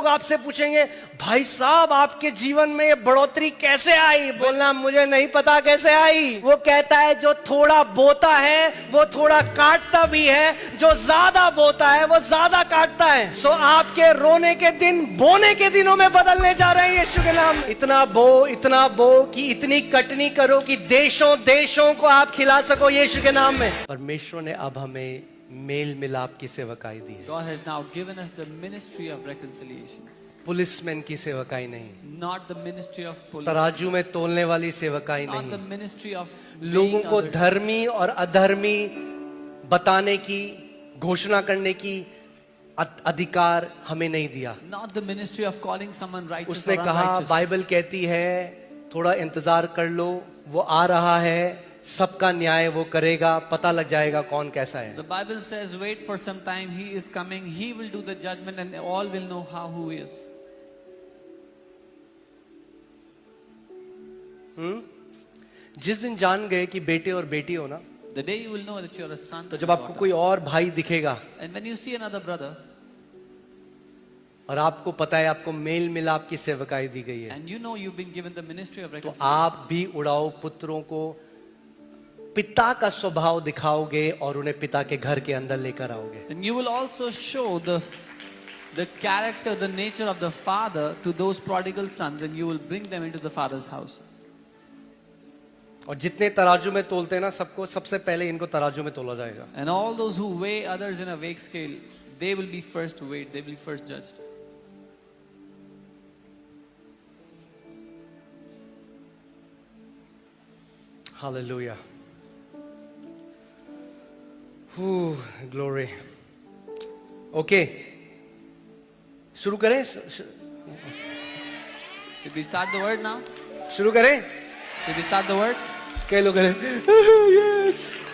लोग आपसे पूछेंगे भाई साहब आपके जीवन में ये बढ़ोतरी कैसे आई, बोलना मुझे नहीं पता कैसे आई। वो कहता है जो थोड़ा बोता है वो थोड़ा काटता भी है, जो ज्यादा बोता है वो ज्यादा काटता है। सो आपके रोने के दिन बोने के दिनों में बदलने जा रहे हैं यीशु के नाम। इतना बो कि इतनी कटनी करो कि देशों देशों को आप खिला सको यीशु के नाम में। परमेश्वर ने अब हमें मेल मिलाप की सेवकाई दी है। God has now given us the ministry of reconciliation. Policeman की सेवकाई नहीं, Not the ministry of police. तराजू में तोलने वाली सेवकाई Not the नहीं, ministry of लोगों weighing को others. धर्मी और अधर्मी बताने की, घोषणा करने की अधिकार हमें नहीं दिया। Not the ministry of calling someone righteous उसने or कहा unrighteous. बाइबल कहती है थोड़ा इंतजार कर लो, वो आ रहा है, सबका न्याय वो करेगा, पता लग जाएगा कौन कैसा है। The Bible says, wait for some time, he is coming, he will do the judgment and all will know who he is. जिस दिन जान गए कि बेटे और बेटी हो ना, The day you will know that you are a son तो and जब a आपको daughter. कोई और भाई दिखेगा And when you see another brother और आपको पता है आपको मेल मिलाप की सेवकाई दी गई है, and you know you've been given the ministry of तो reconciliation, आप भी उड़ाओ पुत्रों को पिता का स्वभाव दिखाओगे और उन्हें पिता के घर के अंदर लेकर आओगे। then you will also show the character, the nature of the father to those prodigal sons, and you will bring them into the father's house. और जितने तराजू में तोलते हैं ना, सबको सबसे पहले इनको तराजू में तोला जाएगा। And all those who weigh others in a weight scale, they will be first weighed, they will be first judged. Hallelujah. Glory. Okay. शुरू करें? Should we start the word now? शुरू करें? Should we start the word? कई लोग करें yes.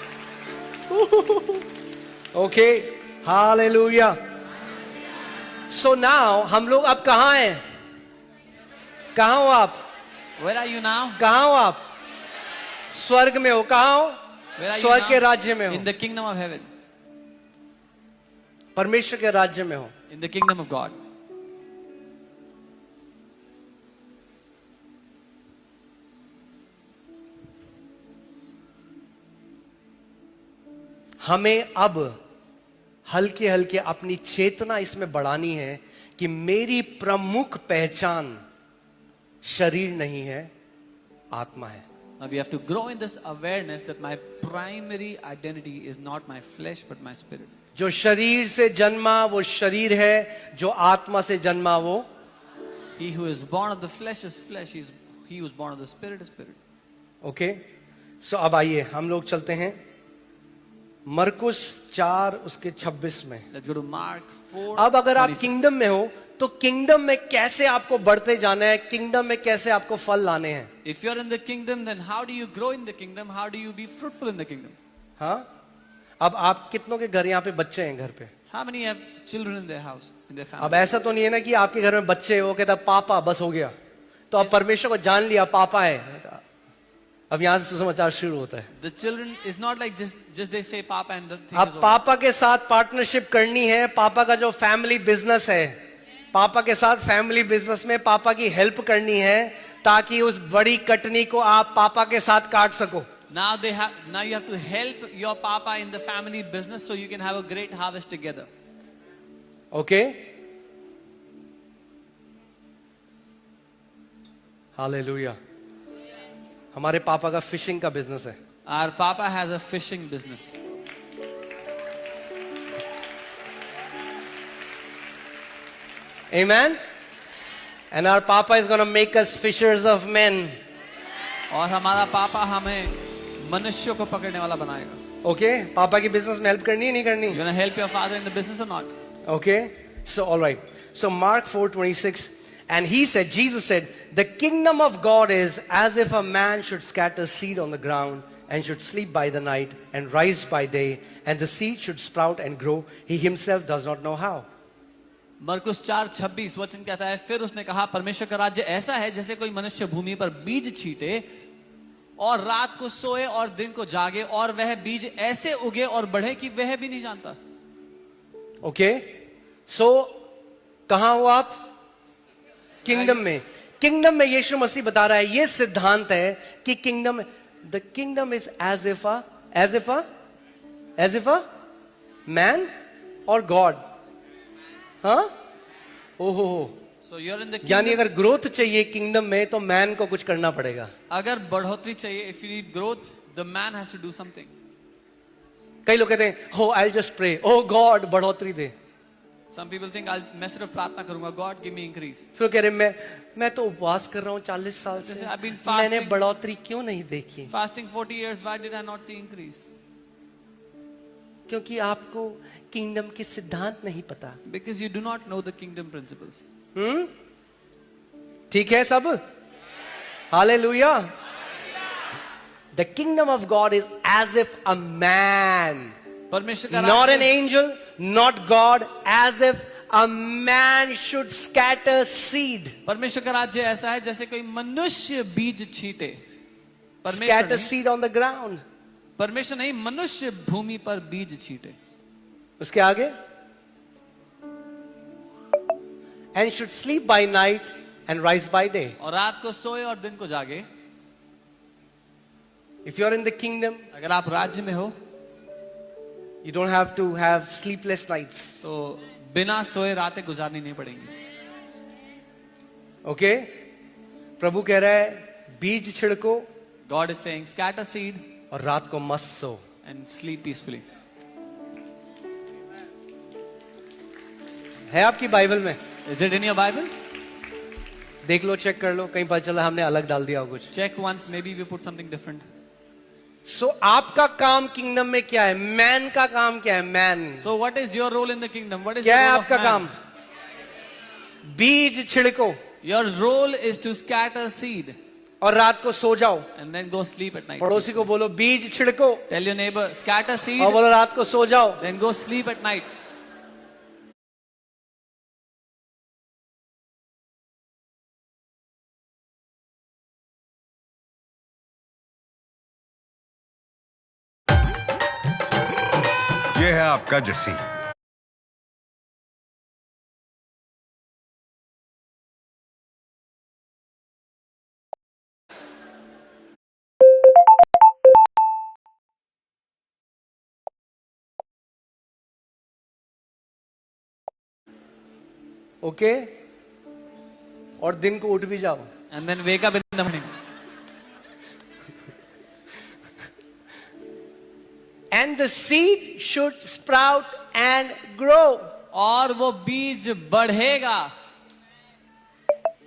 Okay. Hallelujah. So now हम लोग अब कहाँ हैं? कहाँ हो आप? Where are you now? कहाँ हो आप? स्वर्ग में हो। कहाँ हो? Where are you स्वर्ग के now? राज्य में हो, In the kingdom of heaven, परमेश्वर के राज्य में हो। in the kingdom of God. हमें अब हल्के हल्के अपनी चेतना इसमें बढ़ानी है कि मेरी प्रमुख पहचान शरीर नहीं है, आत्मा है। Now we have to grow in this awareness that my primary identity is not my flesh but my spirit. जो शरीर से जन्मा वो शरीर है, जो आत्मा से जन्मा वो। He who is born of the flesh is flesh. He who is born of the spirit is spirit. Okay, so अब आइए हम लोग चलते हैं मरकुस 4 उसके 26 में। Let's go to Mark 4. अब अगर आप 26. किंगडम में हो तो किंगडम में कैसे आपको बढ़ते जाना है, किंगडम में कैसे आपको फल लाने हैं। If you're in the kingdom, then how do you grow in the kingdom? How do you be fruitful in the kingdom? हाँ, अब आप कितनों के घर यहाँ पे बच्चे हैं घर पे? How many have children in their house, in their अब family? ऐसा तो नहीं है ना कि आपके घर में बच्चे हैं, वो कहता पापा बस हो गया, तो अब परमेश्वर को जान लिया पापा है, अब यहाँ से सुसमाचार शुरू होता है। The children is not like just they say papa and the thing अब is over. पापा के साथ पार्टनरशिप करनी है। पापा का जो फैमिली बिजनेस है, पापा के साथ फैमिली बिजनेस में पापा की हेल्प करनी है ताकि उस बड़ी कटनी को आप पापा के साथ काट सको। Now you have to help your papa in the family business so you can have a great harvest together. Okay, hallelujah. हमारे पापा का फिशिंग का बिजनेस है। Our papa has a fishing business. Amen. And our papa is going to make us fishers of men. और हमारा पापा हमें मनुष्यों को पकड़ने वाला बनाएगा. ओके, पापा की बिजनेस में हेल्प करनी है नहीं करनी? You gonna help your father in the business or not? Okay, so all right. So Mark 4:26, and he said, Jesus said, the kingdom of God is as if a man should scatter seed on the ground and should sleep by the night and rise by day, and the seed should sprout and grow. He himself does not know how. मरकुस 4:26 वचन कहता है, फिर उसने कहा परमेश्वर का राज्य ऐसा है जैसे कोई मनुष्य भूमि पर बीज छीटे और रात को सोए और दिन को जागे और वह बीज ऐसे उगे और बढ़े कि वह भी नहीं जानता. Okay, so कहाँ हो आप? किंगडम में यीशु मसीह बता रहा है, ये सिद्धांत है कि the kingdom is as if a man or God. हाँ, ओहो. So you're in the यानी kingdom. अगर ग्रोथ चाहिए किंगडम में तो मैन को कुछ करना पड़ेगा. अगर बढ़ोतरी चाहिए, if you need growth, the man has to do something. कई लोग कहते हैं, हो I just pray, O God बढ़ोतरी दे. Some people think मैं सिर्फ प्रार्थना करूंगा, God give me increase. फिर कह रहे मैं तो उपवास कर रहा हूँ 40 साल से, जैसे I've been fasting. मैंने बढ़ोतरी क्यों नहीं देखी? Fasting 40 years, why did I not see increase? क्योंकि आपको किंगडम के सिद्धांत नहीं पता. Because you do not know the kingdom principles. ठीक है सब? Hallelujah. The kingdom of God is as if a man, परमेश्वर का not an राज्य angel, not God, as if a man should scatter seed. परमेश्वर का राज्य ऐसा है जैसे कोई मनुष्य बीज छींटे. Scatter seed on the ground. परमेश्वर नहीं, मनुष्य भूमि पर बीज छींटे. उसके आगे, and should sleep by night and rise by day. और रात को सोए और दिन को जागे. If you're in the kingdom, अगर आप राज्य में हो you don't have to have sleepless nights. तो बिना सोए रातें गुजारनी नहीं पड़ेंगी. Okay? प्रभु कह रहा है बीज छिड़को God is saying scatter seed और रात को मस्त सो. and sleep peacefully. है आपकी बाइबल में? Is it in your Bible? देख लो, चेक कर लो, कहीं पता चला हमने अलग डाल दिया हो कुछ. Check once, maybe we put something different. सो आपका काम किंगडम में क्या है? मैन का काम क्या है? Man. So what is your role in the kingdom? What is क्या the है role of आपका man? काम? बीज छिड़को Your role is to scatter seed और रात को सो जाओ. and then go sleep at night. पड़ोसी को बोलो बीज छिड़को Tell your neighbor, scatter seed, और बोलो रात को सो जाओ. then go sleep at night. ये है आपका जस्सी. ओके? और दिन को उठ भी जाओ. And then wake up in the morning. And the seed should sprout and grow. और वो बीज बढ़ेगा,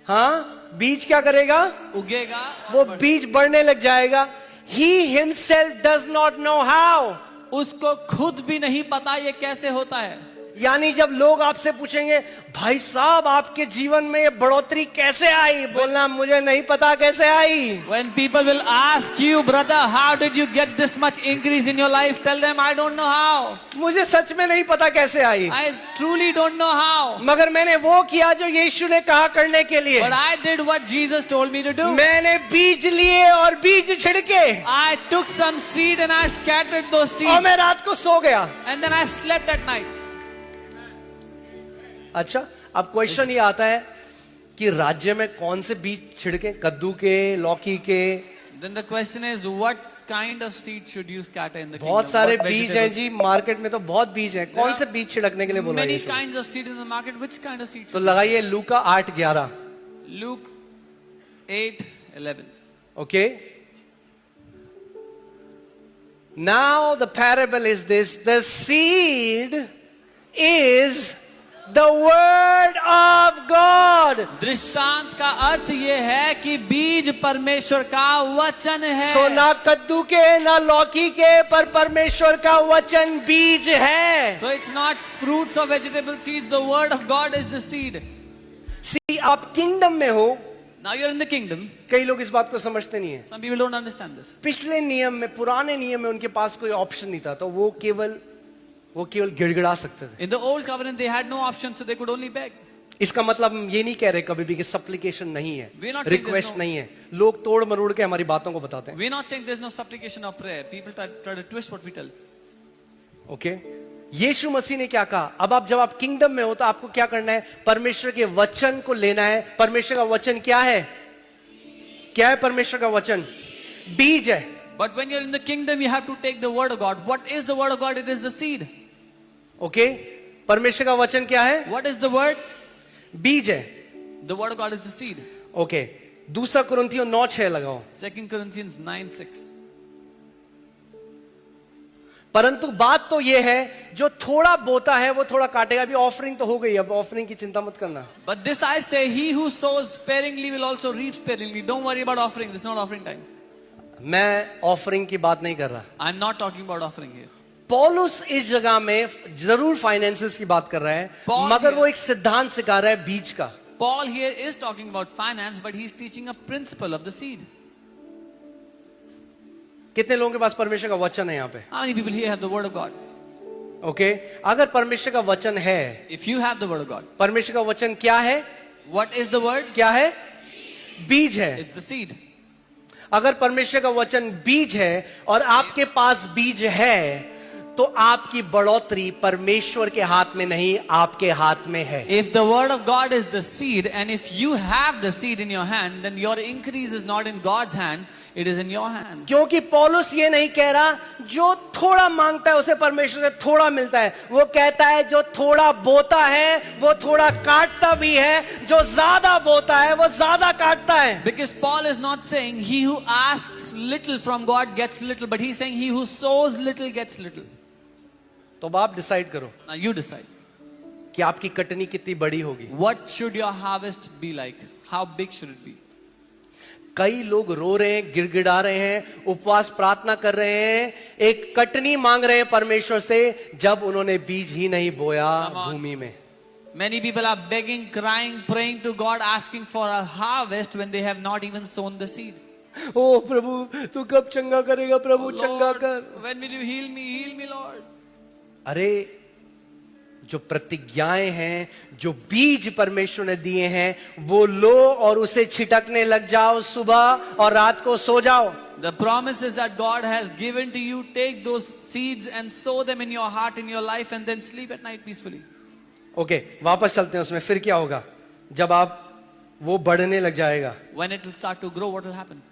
हाँ, बीज क्या करेगा? उगेगा और वो बढ़ेगा. बीज बढ़ने लग जाएगा. He himself does not know how. उसको खुद भी नहीं पता ये कैसे होता है. यानी जब लोग आपसे पूछेंगे भाई साहब आपके जीवन में ये बढ़ोतरी कैसे आई, बोलना मुझे नहीं पता कैसे आई. When people will ask you, brother, how did you get this much increase in your life? Tell them, I don't know how. मुझे सच में नहीं पता कैसे आई, I truly don't know how. मगर मैंने वो किया जो यीशु ने कहा करने के लिए. But I did what Jesus told me to do. मैंने बीज लिए और बीज छिड़के I took some seed and I scattered those और seeds. मैं रात को सो गया. And then I slept at night. अच्छा, अब क्वेश्चन ये आता है कि राज्य में कौन से बीज छिड़के? कद्दू के, लौकी के? Then the question is, what kind of seed should you scatter in the kingdom? बहुत सारे What बीज हैं vegetables? जी, मार्केट में तो बहुत बीज हैं. कौन से बीज छिड़कने के लिए बोला Many Yeshu? kinds of seed in the market. Which kind of seed? तो लगाइए लूका 8:11. Luke 8:11. Okay? Now the parable is this: the seed is the word of God. दृष्टांत का अर्थ ये है कि बीज परमेश्वर का वचन है. सो ना कद्दू के ना लौकी के, पर परमेश्वर का वचन बीज है. So it's not fruits or vegetable seeds. The word of God is the seed. सी आप किंगडम में हो. Now you're in the kingdom. कई लोग इस बात को समझते नहीं है. Some people don't understand this. पिछले नियम में, पुराने नियम में उनके पास कोई ऑप्शन नहीं था, तो वो केवल गिड़गिड़ा सकते थे. In the old covenant, they had no option, so they could only beg. इसका मतलब हम ये नहीं कह रहे कभी भी कि सप्लिकेशन नहीं है, We're not saying there's request no- नहीं है. लोग तोड़ मरोड़ के हमारी बातों को बताते हैं. We're not saying there's no supplication or prayer. People try to twist what we tell. Okay? यीशु मसीह ने क्या कहा? अब आप जब आप किंगडम में हो तो आपको क्या करना है? परमेश्वर के वचन को लेना है. परमेश्वर का वचन क्या है? क्या है परमेश्वर का वचन? बीज है. But when you're in the kingdom, you have to take the word of God. What is the word of God? It is the seed. Okay, परमेश्वर का वचन क्या है? What is the word? बीज है. The word of God is the seed. Okay, दूसरा कुरिन्थियों 9:6 लगाओ. 2 Corinthians 9:6. परंतु बात तो यह है, जो थोड़ा बोता है वो थोड़ा काटेगा. अभी ऑफरिंग तो हो गई, अब ऑफरिंग की चिंता मत करना. But this I say, he who sows sparingly will also reap sparingly. Don't worry about offering. This is not offering time. मैं ऑफरिंग की बात नहीं कर रहा. I'm not talking about offering here. पौलुस इस जगह में जरूर फाइनेंसेस की बात कर रहा है, Paul मगर here- वो एक सिद्धांत सिखा रहा है बीज का. Paul here is talking about finance, but he's teaching a principle of the seed. कितने लोगों के पास परमेश्वर का वचन है यहाँ पे? How many people here have the word of God? Okay, अगर परमेश्वर का वचन है, If you have the word of God, परमेश्वर का वचन क्या है? what is the word? क्या है? बीज है. It's the seed. अगर परमेश्वर का वचन बीज है और आपके पास बीज है, तो आपकी बढ़ोतरी परमेश्वर के हाथ में नहीं, आपके हाथ में है. If the word of God is the seed, and if you have the seed in your hand, then your increase is not in God's hands, it is in your hands. क्योंकि पौलुस ये नहीं कह रहा जो थोड़ा मांगता है उसे परमेश्वर से थोड़ा मिलता है. वो कहता है जो थोड़ा बोता है वो थोड़ा काटता भी है, जो ज्यादा बोता है वो ज्यादा काटता है. Because Paul is not saying he who asks little from God gets little, but he's saying he who sows little gets little. तो अब आप डिसाइड करो Now you decide. कि आपकी कटनी कितनी बड़ी होगी. What should your harvest be like? How big should it be? कई लोग रो रहे हैं, गिड़गिड़ा रहे हैं, उपवास प्रार्थना कर रहे हैं, एक कटनी मांग रहे हैं परमेश्वर से, जब उन्होंने बीज ही नहीं बोया Come on. भूमि में. Many people are begging, crying, praying to God, asking for a harvest when they have not even sown the seed. ओ प्रभु तू कब चंगा करेगा? प्रभु चंगा Lord, कर. when will you heal me? Heal me, Lord. अरे जो प्रतिज्ञाएं हैं, जो बीज परमेश्वर ने दिए हैं, वो लो और उसे छिटकने लग जाओ. सुबह और रात को सो जाओ. The promises that God has given to you, take those seeds and sow them in your heart, in your life, and then sleep at night peacefully. Okay, वापस चलते हैं उसमें. फिर क्या होगा जब आप वो बढ़ने लग जाएगा? When it will start to grow, what will happen?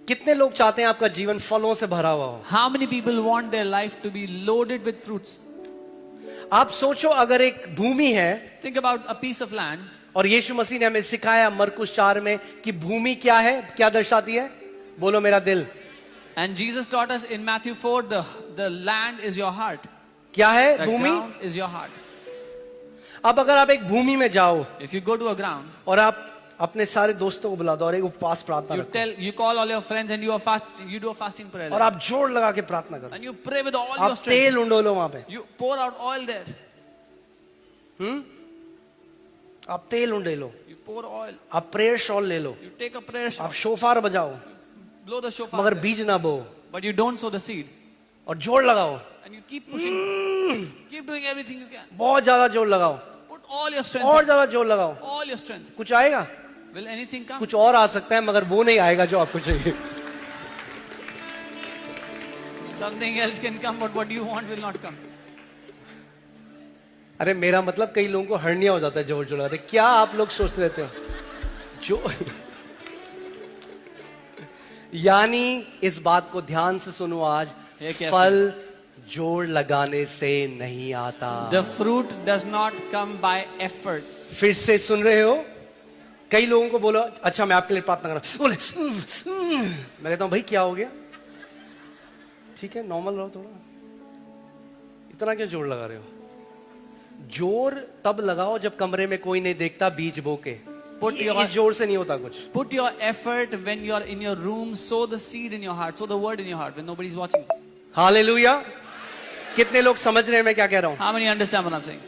कितने लोग चाहते हैं आपका जीवन फलों से भरा हुआ हो? How many people want their life to be loaded with fruits? आप सोचो, अगर एक भूमि है Think about a piece of land. और यीशु मसीह ने हमें सिखाया मरकुस 4 में कि भूमि क्या है, क्या दर्शाती है? बोलो मेरा दिल. And Jesus taught us in Matthew 4, the land is your heart. क्या है The Bhumi? ground is your heart. अब अगर आप एक भूमि में जाओ If you go to a ground, और आप अपने सारे दोस्तों को बुला दो और एक उपवास प्रार्थना रखो you call all your friends and you do a fasting prayer. और आप जोर लगा के प्रार्थना करो. And you pray with all आप your strength. तेल उंडोलो वहां पे. You pour out oil there. आप तेल उंडेलो. You pour oil. आप प्रेयर शॉल ले लो. You take a prayer आप shawl. शोफार बजाओ, Blow the shofar. मगर there. बीज ना बो. But you don't sow the seed. और जोर लगाओ, And you keep pushing. Keep doing everything you can. बहुत ज्यादा जोर लगाओ, Put all your strength. और ज्यादा जोर लगाओ. All your strength. कुछ आएगा? Will anything come? कुछ और आ सकता है, मगर वो नहीं आएगा जो आपको चाहिए. Something else can come, but what you want will not come. अरे मेरा मतलब कई लोगों को हर्निया हो जाता है जोर जोर लगाते. क्या आप लोग सोचते रहते हो जो यानी इस बात को ध्यान से सुनो आज, ये क्या फल जोर लगाने से नहीं आता. The fruit does not come by efforts. फिर से सुन रहे हो? कई लोगों को बोलो अच्छा मैं आपके लिए प्रार्थना कर रहा हूं, बोले मैं कहता हूं भाई क्या हो गया? ठीक है नॉर्मल रहो थोड़ा, इतना क्यों जोर लगा रहे हो? जोर तब लगाओ जब कमरे में कोई नहीं देखता, बीज बो के. इस जोर से नहीं होता कुछ. Put your effort when you are in your room. Sow the seed in your heart. Sow the word in your heart when nobody is watching. Hallelujah. कितने लोग समझ रहे हैं मैं क्या कह रहा हूं? How many understand what I'm saying?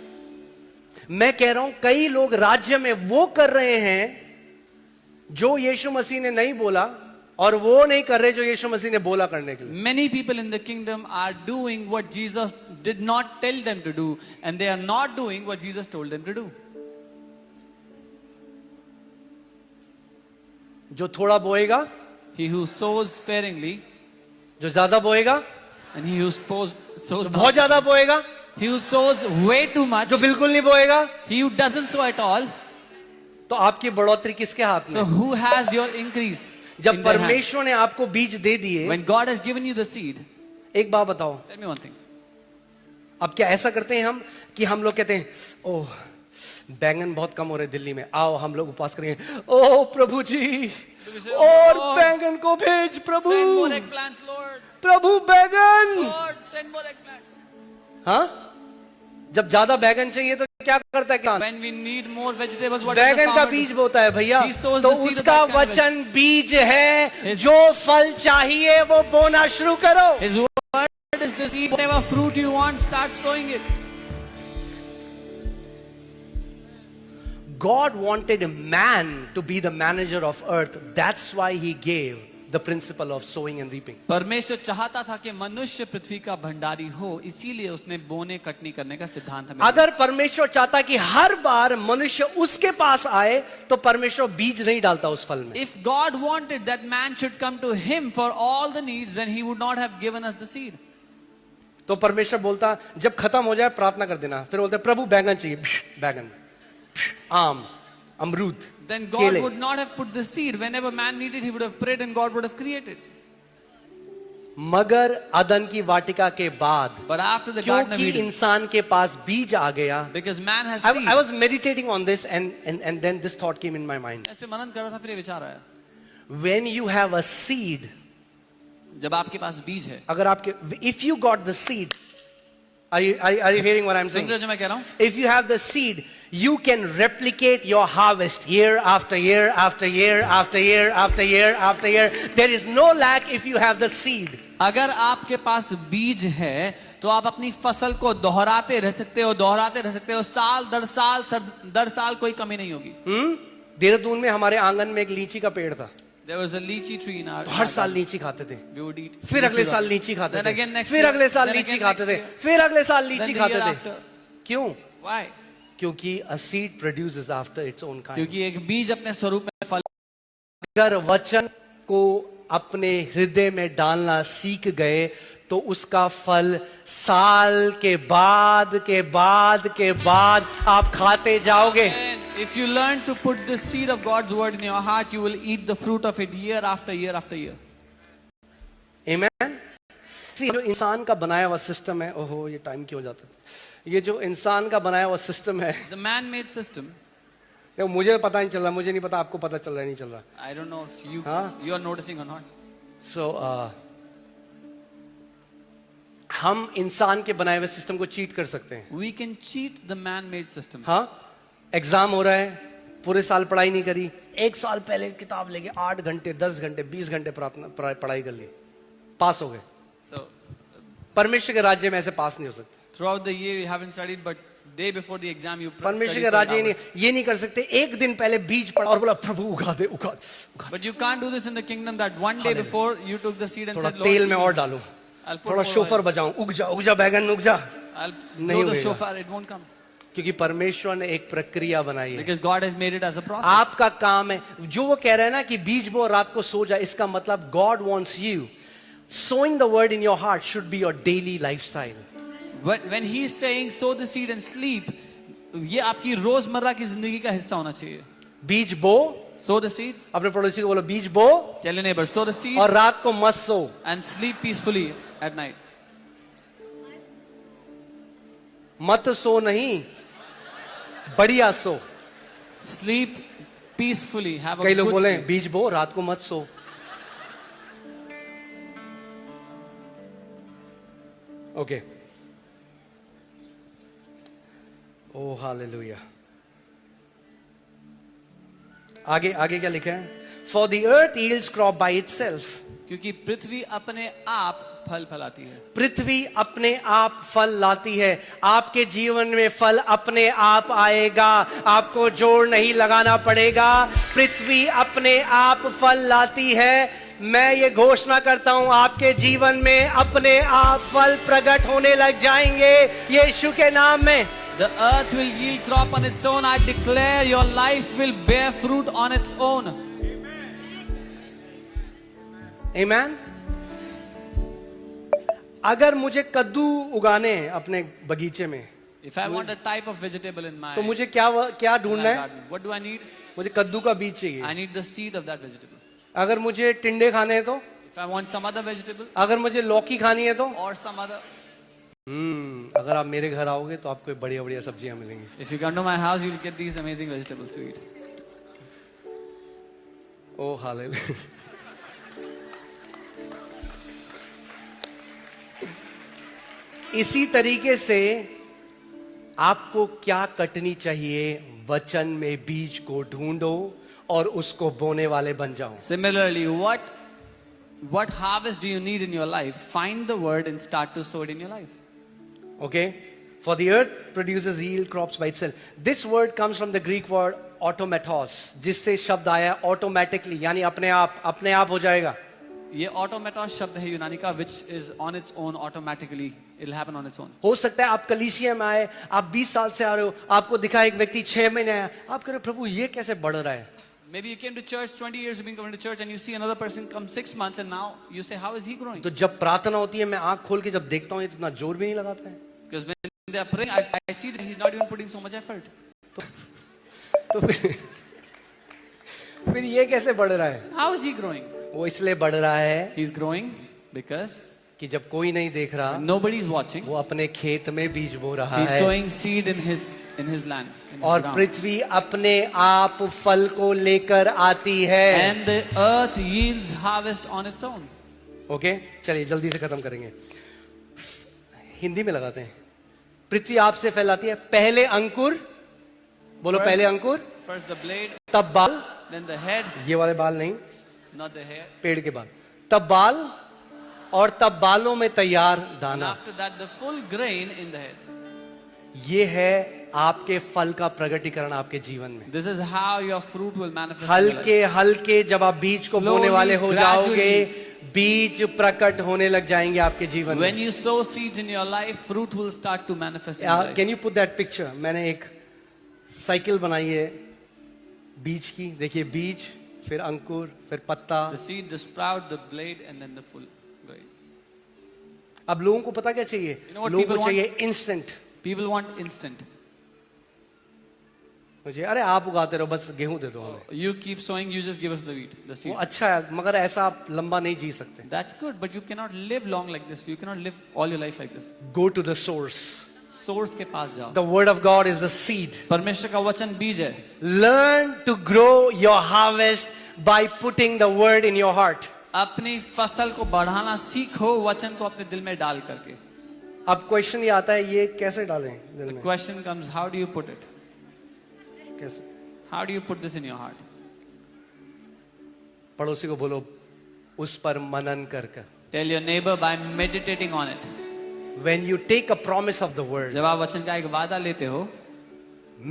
मैं कह रहा हूं कई लोग राज्य में वो कर रहे हैं जो यीशु मसीह ने नहीं बोला, और वो नहीं कर रहे जो यीशु मसीह ने बोला करने के लिए. Many people in the kingdom are doing what Jesus did not tell them to do, and they are not doing what Jesus told them to do. जो थोड़ा बोएगा, He who sows sparingly, जो ज्यादा बोएगा. And he who sows तो बहुत ज्यादा बोएगा, he who sows way too much, जो बिल्कुल नहीं बोएगा। he who doesn't sow at all. तो आपकी बढ़ोतरी किसके हाथ So में? who has your increase? जब in their hand? परमेश्वर ने आपको बीज दे दिए, When God has given you the seed, एक बात बताओ, tell me one thing. अब क्या ऐसा करते हैं हम कि हम लोग कहते हैं ओह बैंगन बहुत कम हो रहे दिल्ली में, आओ हम लोग उपवास करेंगे, ओह प्रभु जी we say, और "Lord, बैंगन को भेज प्रभु, Send more eggplants, Lord. प्रभु बैंगन। Lord, send more eggplants. हाँ, जब ज्यादा बैंगन चाहिए तो क्या करता है किसान? When we need more vegetables, what does the बैंगन का farmer बीज do? बोता है भैया, He sows तो the seed of उसका that kind of वचन बीज है, His- जो फल चाहिए वो बोना शुरू करो। His word is the seed. Whatever fruit you want, start sowing it. God wanted man to be the manager of earth. That's why he gave the principle of sowing and reaping. परमेश्वर चाहता था कि मनुष्य पृथ्वी का भंडारी हो, इसीलिए उसने बोने कटनी करने का सिद्धांत हमें दिया। अगर परमेश्वर चाहता कि हर बार मनुष्य उसके पास आए तो परमेश्वर बीज नहीं डालता उस फल में। If God wanted that man should come to him for all the needs, then he would not have given us the seed. तो परमेश्वर बोलता जब खत्म हो जाए प्रार्थना कर देना, फिर बोलते प्रभु बैंगन चाहिए, बैंगन, आम, अमरूद, Then God केले। would not have put the seed. Whenever man needed, he would have prayed and God would have created. मगर अदन की वाटिका के बाद But after the Garden of क्योंकि Eden, इंसान के पास बीज आ गया, because man has I, seed. I was meditating on this and then this thought came in my mind. इस पे मनन कर रहा था, फिर ये विचार आया, When you have a seed, जब आपके पास बीज है, अगर आपके, if you got the seed, are you hearing what I'm soon saying? रहे हो जो मैं कह रहा हूँ? If you have the seed, you can replicate your harvest year after year after year after year after year after year. There is no lack if you have the seed. अगर आपके पास बीज है तो आप अपनी फसल को दोहराते रह सकते हो, दोहराते रह सकते हो, साल दर साल कोई कमी नहीं होगी। देहरादून में हमारे आंगन में एक लीची का पेड़ था, There was a lychee tree in our हर साल लीची खाते थे, we would eat. फिर अगले साल लीची खाते Then थे, again next फिर year, अगले साल then लीची again खाते next थे, year. फिर अगले साल Then लीची the खाते year थे। after. क्यों? Why? क्योंकि a seed produces after its own kind. क्योंकि एक बीज अपने स्वरूप में फल, अगर वचन को अपने हृदय में डालना सीख गए तो उसका फल साल के बाद के बाद के बाद आप खाते जाओगे। and if you learn to put the seed of God's word in your heart, you will eat the fruit of it year after year after year. Amen? जो इंसान का बनाया हुआ सिस्टम है, ओहो ये टाइम क्यों जाता है, ये जो इंसान का बनाया हुआ सिस्टम है, The man-made system. देखो मुझे पता नहीं चल रहा, मुझे नहीं पता आपको पता चल रहा है नहीं चल रहा। I don't know if you हाँ? you are noticing or not. सो हम इंसान के बनाए हुए सिस्टम को चीट कर सकते हैं। We can cheat the man-made system. हाँ, एग्जाम हो रहा है, पूरे साल पढ़ाई नहीं करी, एक साल पहले किताब लेके 8 घंटे 10 घंटे 20 घंटे पढ़ाई कर ली, पास हो गए। So परमेश्वर के राज्य में ऐसे पास नहीं हो सकते। throughout the year you haven't studied, but day before the exam you परमेश्वर studied के for राज्य hours. ये नहीं कर सकते, एक दिन पहले बीज पड़ा और बोला प्रभु उगा दे उगा दे। But you can't do this in the kingdom that one day Hallelujah. before you took the seed and थोड़ा said, Lord, तेल में give और me. डालूं, I'll put थोड़ा more शोफर oil. बजाऊं, उग जा बैगन उग जा, I'll नहीं blow the होगा। shofar, it won't come. क्योंकि परमेश्वर ने एक प्रक्रिया बनाई है। Because God has made it as a process. आपका काम है, जो वो कह रहे हैं ना कि बीज बो रात को सो जा, इसका मतलब God wants you sowing the word in your heart should be your daily lifestyle. When he is saying sow the seed and sleep, ये आपकी रोजमर्रा की जिंदगी का हिस्सा होना चाहिए. बीज बो, Sow the seed. अपने पड़ोसी को बोलो बीज बो Tell your neighbor, sow the seed और रात को मत सो। and sleep peacefully at night. मत सो नहीं, बढ़िया सो। Sleep peacefully. Have a कई लोग good बोले sleep. बीज बो रात को मत सो। ओके, ओ हालेलुया। आगे आगे क्या लिखा है? For the earth yields crop by itself. क्योंकि पृथ्वी अपने आप फल फलाती है. पृथ्वी अपने आप फल लाती है। आपके जीवन में फल अपने आप आएगा, आपको जोर नहीं लगाना पड़ेगा। पृथ्वी अपने आप फल लाती है। मैं ये घोषणा करता हूं, आपके जीवन में अपने आप फल प्रकट होने लग जाएंगे यीशु के नाम में। The earth will yield crop on its own. I declare your life will bear fruit on its own. Amen. अगर मुझे कद्दू उगाने हैं अपने बगीचे में, If I want a type of vegetable in my, तो मुझे क्या क्या in ढूंढना my है? garden, what do I need? मुझे कद्दू का बीज चाहिए। I need the seed of that vegetable. अगर मुझे टिंडे खाने हैं तो, If I want some other vegetable अगर मुझे लौकी खानी है तो, or some other, अगर आप मेरे घर आओगे तो आपको बढ़िया बढ़िया सब्जियां मिलेंगी। if you come to my house, you will get these amazing vegetables to eat. Oh hallelujah. इसी तरीके से आपको क्या कटनी चाहिए? वचन में बीज को ढूंढो और उसको बोने वाले बन जाओ। Similarly, what harvest do you need in your life? Find the word and start to sow it in your life. Okay? For the earth produces yield crops by itself. This word comes from the Greek word automatos, जिससे शब्द आया automatically, यानी अपने आप हो जाएगा। ये automatos शब्द है यूनानी का, which is on its own automatically. It'll happen on its own. हो सकता है आप कलीसिया में आए, आप 20 साल से आ रहे हो, आपको दिखा एक व्यक्ति 6 महीने आया, आप कह रहे प्रभु ये कैसे बढ़ रहा है? Maybe you came to church 20 years, you've been coming to church, and you see another person come 6 months, and now you say, how is he growing? तो जब प्रार्थना होती है, मैं आंख खोल के जब देखता हूँ, ये तो इतना जोर भी नहीं लगाता है। Because when they are praying, I see that he's not even putting so much effort. तो फिर ये कैसे बढ़ रहा है? How is he growing? वो इसलिए बढ़ रहा है He's growing because कि जब कोई नहीं देख रहा, when nobody is watching, वो अपने खेत में बीज बो रहा he's है sowing seed in his land. in his और ground. पृथ्वी अपने आप फल को लेकर आती है। And the earth yields harvest on its own. Okay, चलिए जल्दी से खत्म करेंगे। हिंदी में लगाते हैं। पृथ्वी आपसे फैलाती है, पहले अंकुर, बोलो First- पहले अंकुर, First the blade, तब बाल, then the head, ये वाले बाल नहीं, not the hair. पेड़ के बाल, तब बाल और तब बालों में तैयार And दाना। after that, the full grain in the head. ये है आपके फल का प्रगटीकरण आपके जीवन में। This is how your fruit will manifest. in your life. हल्के हल्के जब आप बीज को Slowly, बोने वाले हो जाओगे, gradually. बीज प्रकट होने लग जाएंगे आपके जीवन When में। you sow seeds in your life, fruit will start to manifest in your life. Can you put that picture? मैंने एक साइकिल बनाई है बीज की, देखिए बीज, फिर अंकुर, फिर पत्ता। The seed, the sprout, the blade, and then the full grain. अब लोगों को पता क्या चाहिए? You know what लोगों people को चाहिए इंस्टेंट। People want instant. मुझे अरे आप उगाते रहो, बस गेहूं दे दो हमें। You keep sowing, you just give us the wheat, the वो seed. अच्छा है, मगर ऐसा आप लंबा नहीं जी सकते। That's good, but you cannot live long like this. You cannot live all your life like this. Go to the source. Source के पास जाओ. The word of God is the seed. परमेश्वर का वचन बीज है. Learn to grow your harvest by putting the word in your heart. अपनी फसल को बढ़ाना सीखो वचन को अपने दिल में डाल करके. अब क्वेश्चन ये आता है, ये कैसे डालें दिल The में? question comes, how do you put it? कैसे? How do you put this in your heart? पड़ोसी को बोलो उस पर मनन कर कर। Tell your neighbor by meditating on it. When you take a promise of the word, जब आप वचन का एक वादा लेते हो,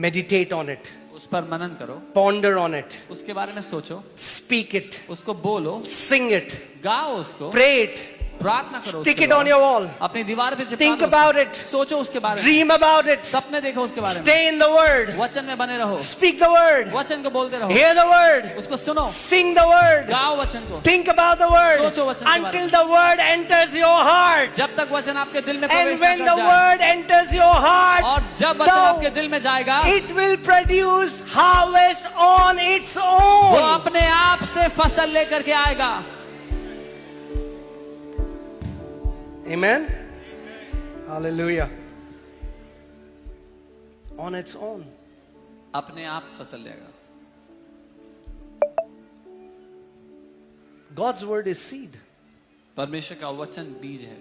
meditate on it, उस पर मनन करो, ponder on it, उसके बारे में सोचो, speak it, उसको बोलो, sing it, गाओ उसको, pray it, प्रार्थना करो, stick उसके it on बारे your में। wall, अपनी दीवार पे चिपका think दो about उसको। it, सोचो उसके बारे में, dream about it, सपने देखो उसके बारे में, stay in the word, वचन में बने रहो, speak the word, वचन को बोलते रहो, hear the word, उसको सुनो, sing the word, गाओ वचन को, think about the word सोचो वचन के बारे until में। the word enters your heart. जब तक वचन आपके दिल में And प्रवेश when न the कर जाए, word enters your heart, और जब वचन आपके दिल में जाएगा, it will produce harvest on its वो own. अपने आप से फसल लेकर के आएगा. Amen. Hallelujah. On its own. अपने आप फसल लेगा. God's word is seed. परमेश्वर का वचन बीज है.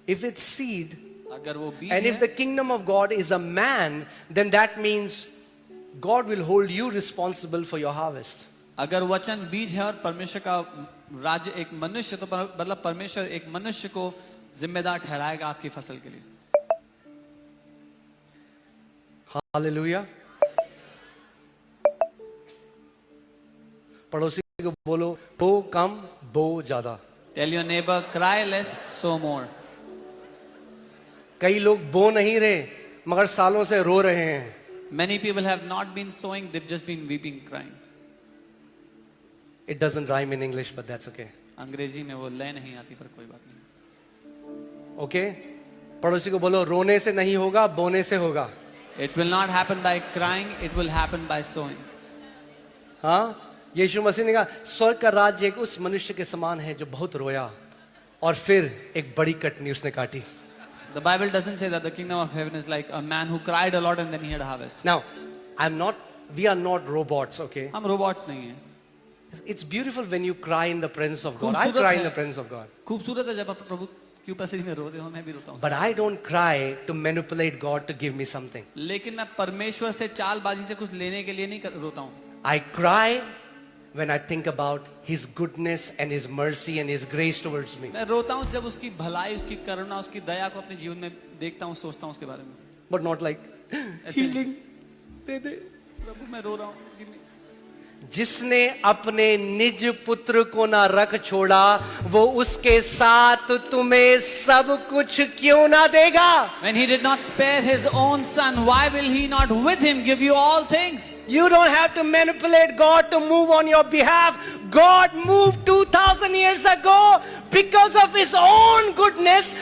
If it's seed, अगर वो बीज and if है, the kingdom of God is a man, then that means God will hold you responsible for your harvest. अगर वचन बीज है और परमेश्वर का राज्य एक मनुष्य, तो मतलब परमेश्वर एक मनुष्य को जिम्मेदार ठहराएगा आपकी फसल के लिए. Hallelujah. पड़ोसी को बोलो, बो कम बो ज्यादा। Tell your neighbor, cry less, sow more. कई लोग बो नहीं रहे मगर सालों से रो रहे हैं। Many people have not been sowing, they've just been weeping, crying. It doesn't rhyme in English, but that's okay. अंग्रेजी में वो लय नहीं आती, पर कोई बात नहीं। ओके, पड़ोसी को बोलो रोने से नहीं होगा, बोने से होगा। It will not happen by crying, it will happen by sowing. हाँ, यीशु मसीह ने कहा स्वर्ग का राज्य एक उस मनुष्य के समान है जो बहुत रोया और फिर एक बड़ी कटनी उसने काटी। The Bible doesn't say that the kingdom of heaven is like a man who cried a lot and then he had a harvest. Now, we are not robots, okay? हम robots नहीं हैं। It's beautiful when you cry in the presence of God. I खूबसूरत cry है। in the presence of God. खूबसूरत है जब आप प्रभु की उपस्थिति में रोते हो, मैं भी रोता हूँ। But I don't cry to manipulate God to give me something. लेकिन मैं परमेश्वर से चालबाजी से कुछ लेने के लिए नहीं रोता हूँ। I cry when I think about His goodness and His mercy and His grace towards me. मैं रोता हूँ जब उसकी भलाई, उसकी करुणा, उसकी दया को अपने जीवन में देखता हूँ, सोचता हूँ उसके बारे में। But not like healing. दे दे। प्रभु मैं रो रहा हूँ। जिसने अपने निज पुत्र को ना रख छोड़ा, वो उसके साथ तुम्हें सब कुछ क्यों ना देगा? When he did not spare his own son, why will he not with him give you all things? You don't have to manipulate God to move on your behalf. God moved 2000 years ago because of His own goodness.